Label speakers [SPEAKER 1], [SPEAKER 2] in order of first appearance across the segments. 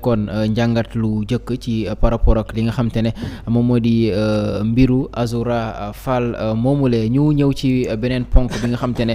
[SPEAKER 1] kon njàngat lu jëkk ci par rapport ak li nga xam te ne moom moo di mbiru Azoura Fall moomule ñu ñëw ci beneen ponk bi nga xam te ne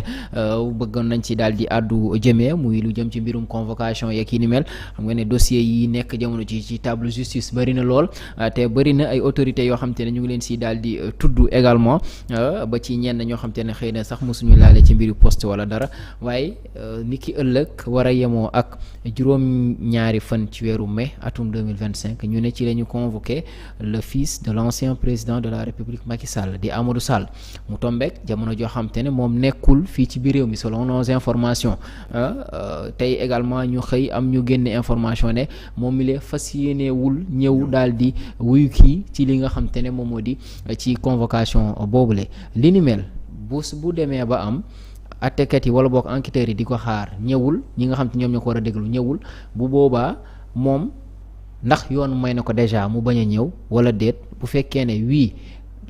[SPEAKER 1] bëggoon nañ ci daal di àddu jëmee muy lu jëm ci mbirum convocation yeeg yi ni mel xam nga ne dossier yi nekk jamono ci table justice bëri na lool te bëri na ay autorités yoo xam te ne ñu ngi leen si daal di tudd également ba ci ñenn ñoo xam te ne xëy na sax mosuñu laale ci mbiru poste wala dara waaye ni ki ëllëg war a yemoo ak juróom-ñaari fan ci weeru mai atum 2025 ñu ne ci la ñu convoqué le fils de l'ancien président de la République Macky Sall di Amadou Sall mu tombeek jamono joo xam te ne moom nekkul fii ci biir réew mi selon nos informations tey également ñu xëy am ñu génne information ne moom mi lee fas yéenewul ñëw daal di wuyu kii ci li nga xam te ne moom moo di ci convocation boobule li ni mel bu demee ba am attekat yi wala boog enquêteurs yi di ko xaar ñëwul ñi nga xam te ñoom ñoo ko war a déglu ñëwul bu boobaa moom ndax yoon may na ko déjà mu bañ a ñëw wala déet bu fekkee ne oui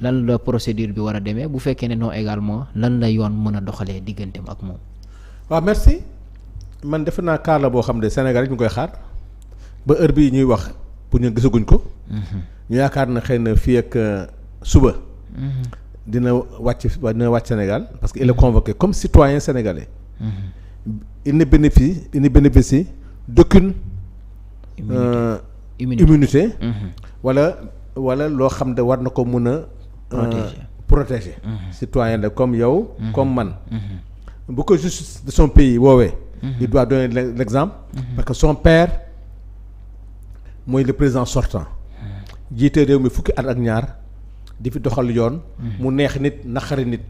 [SPEAKER 1] lan la procédure bi war a demee bu fekkee ne non également lan la yoon mën a doxalee digganteem ak moom.
[SPEAKER 2] waaw merci man defe naa cas la boo xam ne Sénégal ñu koy xaar ba heure bii ñuy wax pour ñu gisaguñ ko. ñu yaakaar na xëy na fii ak suba. dina wàcc Sénégal parce que il est convoqué comme citoyen sénégalais. il ne bénéficie d'aucune immunité. wala loo xam ne war na ko mun a. protéger. citoyen la comme yow. comme man. bu ko justice de son pays woowee. il doit donner l'exemple. parce que son père mooy le président sortant. jiite réew mi fukki at ak ñaar. di fi doxal yoon. mu neex nit naqari nit.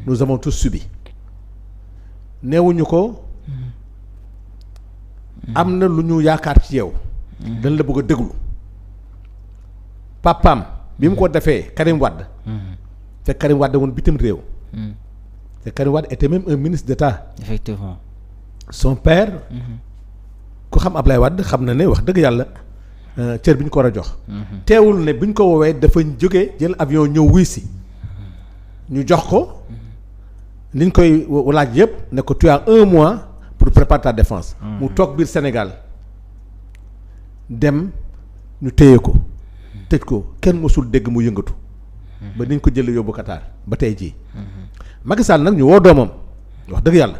[SPEAKER 2] nous avons tous subi. neewuñu ko. am na lu ñu yaakaar ci yow. dañ la bëgg a déglu. papaam bi mu ko defee Karim Wade. fekk Karim Wade woon bitim réew. te Karim Wade était même un ministre d'État.
[SPEAKER 1] effectivement.
[SPEAKER 2] son père. ku xam Ablaye Wade xam na ne wax dëgg yàlla. cër bi ñu ko war a jox. teewul ne bi ñu ko woowee dafa jóge jël avion ñëw wuy si. ñu jox ko. liñ koy laaj yëpp ne ko tu as 1 mois pour préparer ta défense. mu toog biir Sénégal dem ñu téye ko. tëj ko kenn mësul dégg mu yëngatu. ba niñ ko jëlee yóbbu Qatar ba tey jii. Macky Sall nag ñu woo doomam wax dëgg yàlla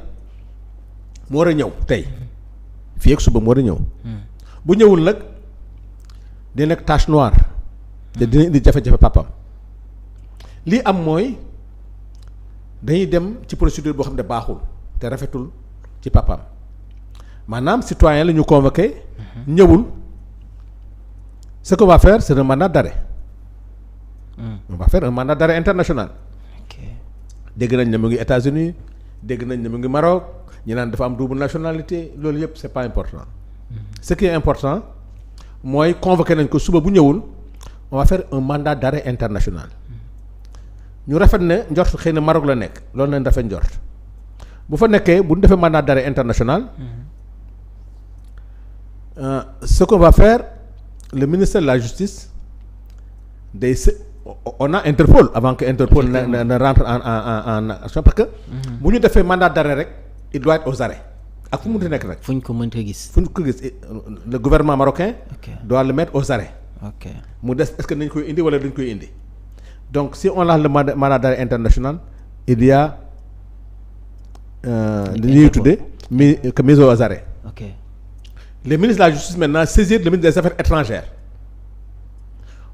[SPEAKER 2] mu war a ñëw tey fii ak suba mu war a ñëw. bu ñëwul nag. dina nekk tache noire te dina indi jafe-jafe papam lii am mooy dañuy dem ci procédure boo xam ne baaxul te rafetul ci papam maanaam citoyen la ñu convoqué ñëwul ce qu'on va faire c'est un mandat d'arrêt. On va faire un mandat d'arrêt international. dégg nañ ne mu ngi États-Unis dégg nañ ne mu ngi Maroc ñu naan dafa am double nationalité loolu yëpp c'est pas important. Ce qui est important mooy convoqué nañ ko suba bu ñëwul on va faire un mandat d'arrêt international. ñu rafet ne njort xëy na Maroc la nekk loolu lañ rafet njort bu fa nekkee bu ñu defee mandat d'arrêt international. Ce qu'on va faire le ministère de la justice day on a Interpol avant que Interpol ne rentre en action parce que. bu ñu defee mandat d'arrêt rek il doit être aux arrêts. ak fu mu mënti nekk nag.
[SPEAKER 1] fu ñu ko mënta gis.
[SPEAKER 2] fu ñu ko gis le gouvernement marocain. doit le mettre aux arrêts. mu des est-ce que nañ koy indi wala dañ koy indi. donc si on lance le mandat d'arrêt international il y a. li ñuy tuddee mise aux arrêts. le ministre de la justice maintenant saisir le ministre des affaires étrangères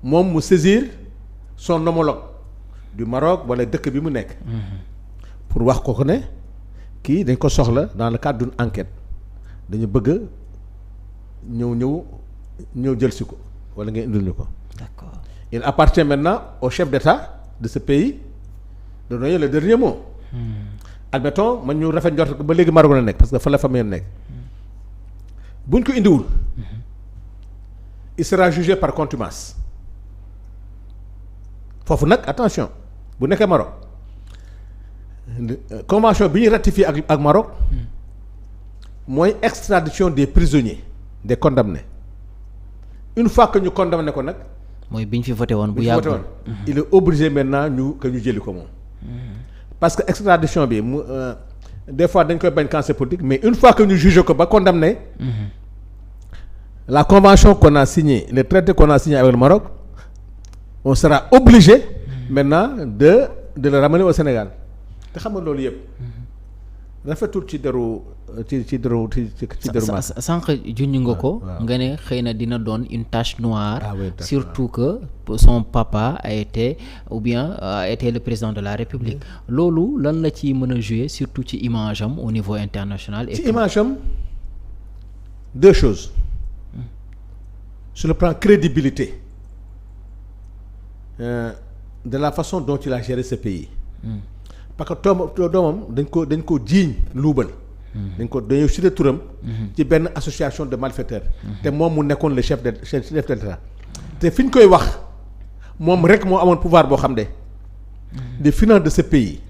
[SPEAKER 2] moom mu saisir son homologue du Maroc wala dëkk bi mu nekk. pour wax ko ne. kii dañ ko soxla dans le cadre d'une enquête dañu bëgg ñëw jël si ko wala ngeen indil ñu ko.
[SPEAKER 1] D'accord.
[SPEAKER 2] Il appartient maintenant au chef d'État de ce pays de donner le dernier mot. Admettons man ñu rafet njort ba léegi Maroc la nekk parce que fa la famille nekk. buñ ko indiwul. il sera jugé par contumace. foofu nag attention bu nekkee Maroc. convention bi ñu ratifié ak Maroc mooy extradition des prisonniers des condamnés une fois que ñu condamné ko nag.
[SPEAKER 1] mooy bi ñu fi voté woon bu yàggul
[SPEAKER 2] il est obligé maintenant ñu jëli ko moom. parce que extradition bi mu des fois dañ koy bañ quand c'est politique mais une fois que ñu jugé ko ba condamné. la convention qu'on a signée, le traité qu'on a signé avec le Maroc, on sera obligé maintenant de le ramener au Sénégal te xam nga loolu yëpp rafetul ci deru
[SPEAKER 1] sànq junj nga ko nga ne xëy na dina doon une tache noire surtout que son papa a été le président de la République loolu lan la ci mën a jouer surtout ci image am au niveau international et
[SPEAKER 2] ci image am deux choses sur le plan crédibilité de la façon dont il a géré ce pays parce que doomam dañ ko jiiñ luubal dañoo cité turam ci benn association de malfaiteurs te moom mu nekkoon le chef de l'État te fi ñu koy wax moom rek moo amoon pouvoir boo xam ne des finances de ce pays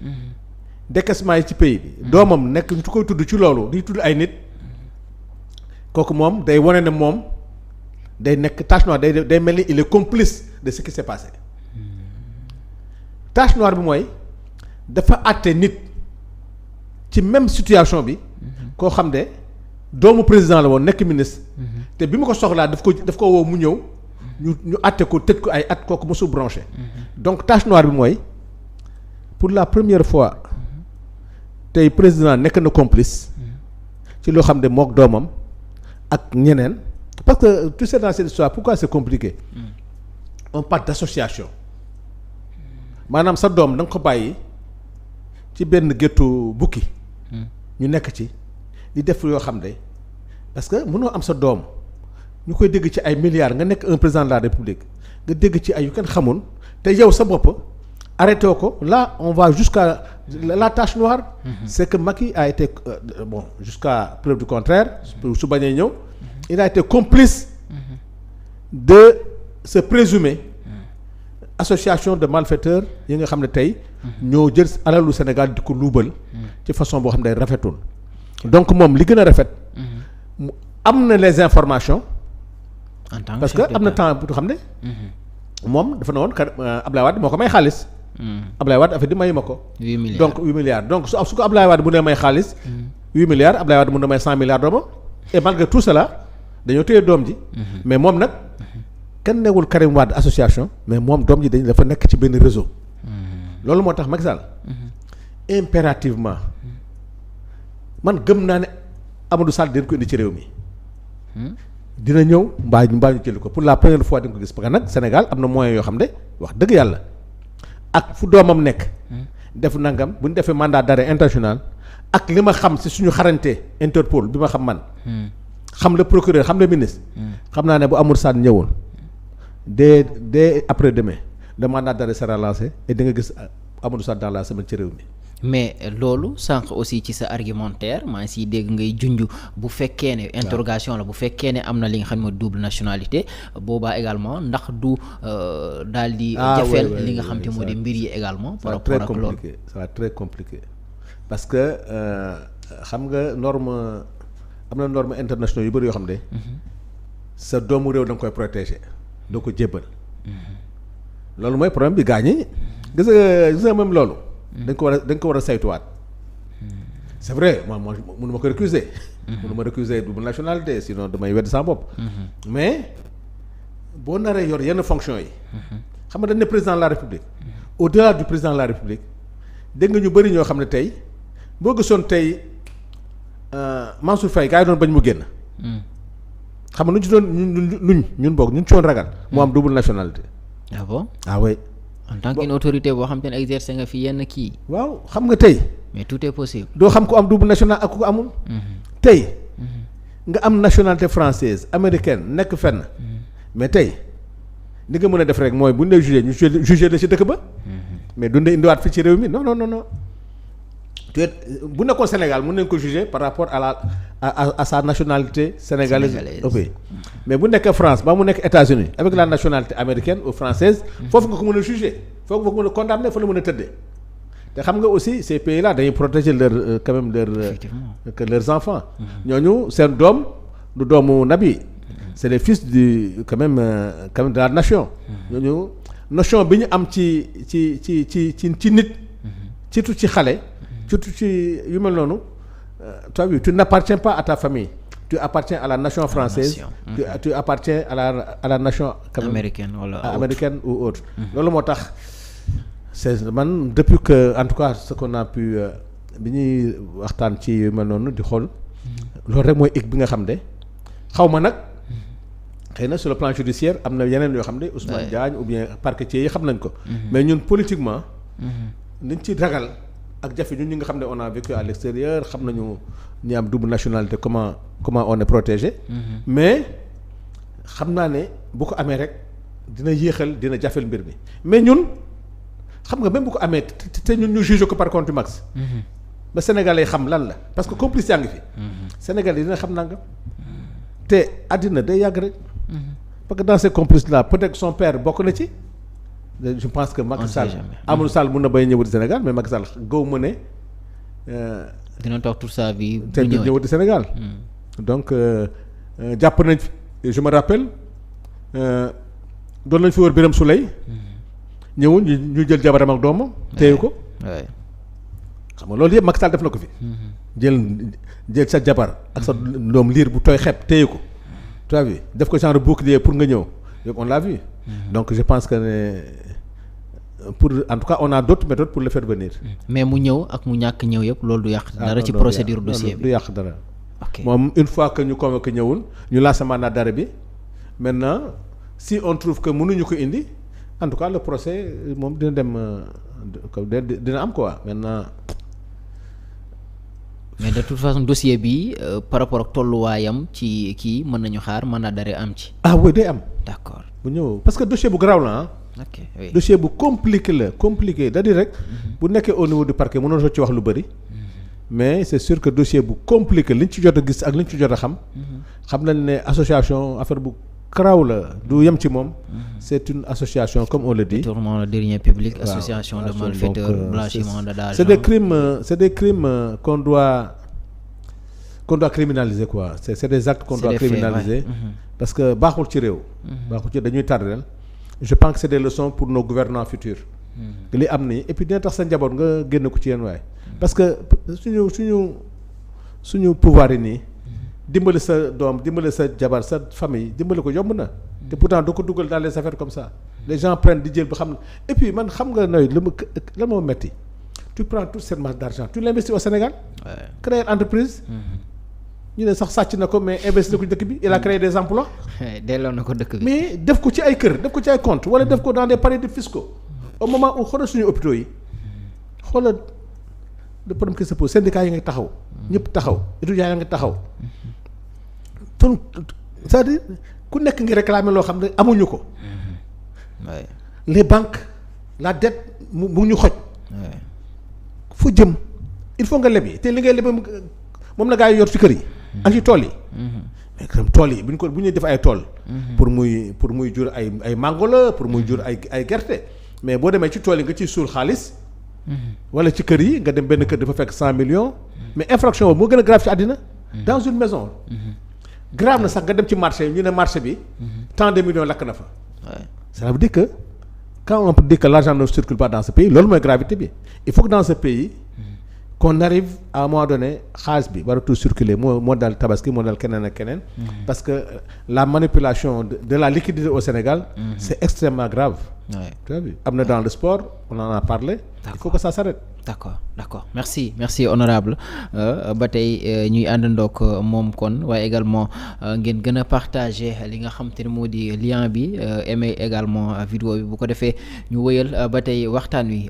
[SPEAKER 2] décaissement yi ci pays bi doomam nekk ñu koy tudd ci loolu di tudd ay nit kooku moom day wane ne moom day nekk tache noire day mel ni il est complice de ce qui s'est passé tache noire bi mooy dafa àtte nit ci même situation bi koo xam ne doomu président la woon nekk ministre te bi mu ko soxlaa daf ko woo mu ñëw ñu àtte ko tëj ko ay at kooku mosul branché donc tache noire bi mooy pour la première fois tey président nekk na complice ci loo xam ne mook doomam ak ñeneen parce que tu sais dans cette histoire pourquoi c'est compliqué on parle d'association maanaam sa doom da nga ko bàyyi ci benn géttu bukki ñu nekk ci di def yoo xam ne parce que mënoo am sa doom ñu koy dégg ci ay milliards nga nekk un président de la République nga dégg ci ay yu kenn xamul te yow sa bopp arrêté ko là on va jusqu'à la tache noire c'est que Macky a été jusqu'à preuve du contraire su bañee ñëw il a été complice de se présumer association de malfaiteurs yi nga xam ne tey ñoo jël alalu Sénégal di ko luubal ci façon boo xam ne rafetul donc moom li gën a rafet am na les informations
[SPEAKER 1] en tant que
[SPEAKER 2] parce que am na temps bu xam ne moom dafa ne woon Ablaye Wade moo ko may xaalis Ablaye Wade affaire di mayu ma ko
[SPEAKER 1] 8 milliards
[SPEAKER 2] donc 8 milliards donc su ko Ablaye Wade bu ne may xaalis 8 milliards Ablaye Wade mun na may 100 milliards doomam et malgré tout cela dañoo téye doom ji mais moom nag kenn newul Karim Wade association mais moom doom ji dafa nekk ci benn réseau loolu moo tax Macky Sall impérativement man gëm naa ne Amadou Sall dinañ ko indi ci réew mi dina ñëw mbaa ñu jëli ko pour la première fois di nga ko gis parce que nag Sénégal am na moyens yoo xam ne wax dëgg yàlla ak fu doomam nekk def nangam bu ñu defee mandat d'arrêt international ak li ma xam ci suñu xarañte Interpol bi ma xam man xam le procureur xam le ministre xam naa ne bu Amadou Sall ñëwoon dès après demain le mandat d'arrêt sera lancé et di nga gis Amadou Sall dans la semaine ci réew mi
[SPEAKER 1] mais loolu sànq aussi ci sa argumentaire maa ngi siy dégg ngay junj bu fekkee ne interrogation la bu fekkee ne am na li nga xam ne double nationalité boobaa également ndax du daal di jafeel li nga xam te moo di mbir yi également par rapport ak loolu
[SPEAKER 2] ça va très compliqué parce que xam nga norme am na norme internationale yu bëri yoo xam ne sa doomu réew da nga koy protéger doo ko jébbal loolu mooy problème bi gaañi gis nga même loolu dañ ko war a saytuwaat c'est vrai moi mënu ma ko récuser mënu ma récuser double nationalité sinon damay wedd sama bopp mais boo naree yor yenn fonction yi xam nga dañ ne président de la République au-delà du président de la République dégg nga ñu bëri ñoo xam ne tey boo gisoon tey Mansour Faye gars yi doon bañ mu génn xam nga lu ñu ci doon ñun ci woon ragal mu am double nationalité
[SPEAKER 1] ah bon
[SPEAKER 2] ah oui
[SPEAKER 1] en tant qu'une autorité boo xam te ne exercer nga fi yenn kii.
[SPEAKER 2] waaw xam nga tey.
[SPEAKER 1] mais tout est possible.
[SPEAKER 2] doo xam ko am double national ak ku ko amul. tey nga am nationalité française américaine nekk fenn. mais tey li nga mën a def rek mooy bu ñu lay jugé ñu jugé la ci dëkk ba. mais duñ la indiwaat fii ci réew mi non non non non. bu nekkoon Sénégal mën nañ ko juger par rapport à sa nationalité sénégalaise. ok mais bu nekkee France ba mu nekk États-Unis avec la nationalité américaine ou française foofu nga ko mën a juger foofu nga ko mën a condamner fa la mën a tëddee te xam nga aussi ces pays là dañuy protéger leur quand même leurs enfants. ñooñu seen doom du doomu nabi c'est les fils du quand même de la nation. ñooñu notion bi ñu am ci nit. surtout ci xale. surtout ci yu mel noonu tu n'appartiens pas à ta famille tu tu appartiens à la nation française. Tu appartiens à la nation.
[SPEAKER 1] américaine wala
[SPEAKER 2] américaine ou autre. loolu moo tax c'est man depuis que en tout cas ce qu'on a pu bi ñuy waxtaan ci yu mel noonu di xool. loolu rek mooy hic bi nga xam ne xaw ma nag. xëy na sur le plan judiciaire am na yeneen yoo xam ne Ousmane Diagne ou bien parquetier yi xam nañ ko. mais ñun politiquement. liñ ci ragal ak jafe ñun ñi nga xam ne on a vécu à l'extérieur xam nañu ñi am double nationalité comment on est protégé. mais xam naa ne bu ko amee rek dina yéexal dina jafel mbir mi mais ñun xam nga même bu ko amee te ñun ñu juge ko par contumace. ba Sénégalais yi xam lan la parce que complice yaa ngi fi. Sénégalais yi dina xam nangam. te àddina day yàgg rek. parce que dans ces complices là peut-être son père bokk na ci. je pense que Macky Sall Amadou Sall mun na bay ñëw di Sénégal mais Macky Sall gaw ma ne.
[SPEAKER 1] dina toog toute sa vie.
[SPEAKER 2] te du ñëw di Sénégal. donc jàpp nañ fi je me rappelle doon nañ fi wër Birame Souleye. ñëwuñ ñu jël jabaram ak doomam. téye ko. xam nga loolu yëpp Macky Sall def na ko fi. jël sa jabar ak sa doom liir bu tooy xepp téye ko. tu as vu def ko genre bouclier pour nga ñëw yëpp on l'a vu. donc je pense que ne pour en tout cas on a d'autres méthodes pour le faire venir.
[SPEAKER 1] mais mu ñëw ak mu ñàkk ñëw yëpp loolu du yàq dara ci procédure dossier bi
[SPEAKER 2] du yàq dara.
[SPEAKER 1] ok
[SPEAKER 2] moom une fois que ñu convoqué ñëwul ñu lancé mandat d'arrêt bi maintenant si on trouve que mënuñu ko indi en tout cas le procès moom dina dem dina am quoi maintenant.
[SPEAKER 1] mais de toute façon dossier bi par rapport ak tolluwaayam ci kii mën nañu xaar mandat d'arrêt am ci.
[SPEAKER 2] ah oui day am.
[SPEAKER 1] d'accord
[SPEAKER 2] bu ñëw parce que dossier bu garaaw la ah.
[SPEAKER 1] ok oui
[SPEAKER 2] dossier bu compliqué la compliqué c'est-à-dire rek. bu nekkee au niveau du parquet mënoon soo ci wax lu bëri. mais c'est sûr que dossier bu compliqué liñ ci jot a gis ak liñ ci jot a xam. xam nañ ne association affaire bu garaaw la du yem ci moom. c'est une association comme on le dit.
[SPEAKER 1] détournement de deniers publics. association de malfaiteurs blanchiment d'argent.
[SPEAKER 2] c'est des crimes qu'on doit criminaliser quoi c'est des actes qu'on doit criminaliser. parce que baaxul ci réew. baaxul ci dañuy tardel je pense que c'est des leçons pour nos gouvernants futurs. li am nii et puis dina tax sa njaboot nga génn ko ci yenn waay. parce que suñu pouvoir yi nii. dimbali sa doom dimbali sa jabar sa famille dimbali ko yomb na. te pourtant doo ko dugal dans les affaires comme ça. les gens prennent di jël ba xam et puis man xam nga nooy la moo metti tu prends toute cette masse d'argent tu l'investis au Sénégal. créer entreprise. ñu ne sax sàcc na ko mais investir ko dëkk bi il a créé des emplois.
[SPEAKER 1] delloo na ko dëkk bi.
[SPEAKER 2] mais def ko ci ay kër def ko ci ay comptes wala def ko dans des paradis fiscaux au moment où xoolal suñu hôpitaux yi xoolal le problème qui se pose syndicats yi nga taxaw. ñëpp taxaw étudiants yi nga taxaw. donc c'est-à-dire ku nekk ngi réclamer loo xam ne amuñu ko. les banques la dette mu ñu xoj. fu jëm il faut nga lebi te li ngay lebi moom la gaa yi yor ci kër yi. ak ci tool yi. mais comme tool yi bu ñu def ay tool. pour muy jur ay mango la pour muy jur ay gerte mais boo demee ci tool yi nga ciy suul xaalis. wala ci kër yi nga dem benn kër dafa fekk 100 millions. mais infraction boobu moo gën a grave ci àddina. dans une maison. grave na sax nga dem ci marché ñu ne marché bi. tant de millions lakk na fa. ça veut dire que quand on peut dire que l'argent ne circule pas dans ce pays loolu mooy gravité bi il faut que dans ce pays. qu'on arrive à un moment donné xaalis bi waratul circuler moo dal tabaski moo dal keneen ak keneen. parce que la manipulation de la liquidité au Sénégal. C'est extrêmement grave. tu as vu am na dans le sport on en a parlé. il faut que ça s'arrête. d'accord merci honorable ba tey ñuy àndandoog moom kon waaye également ngeen gën a partager li nga xam te ne moo di lien bi aimer également vidéo bi bu ko defee ñu wëyal ba tey waxtaan wi.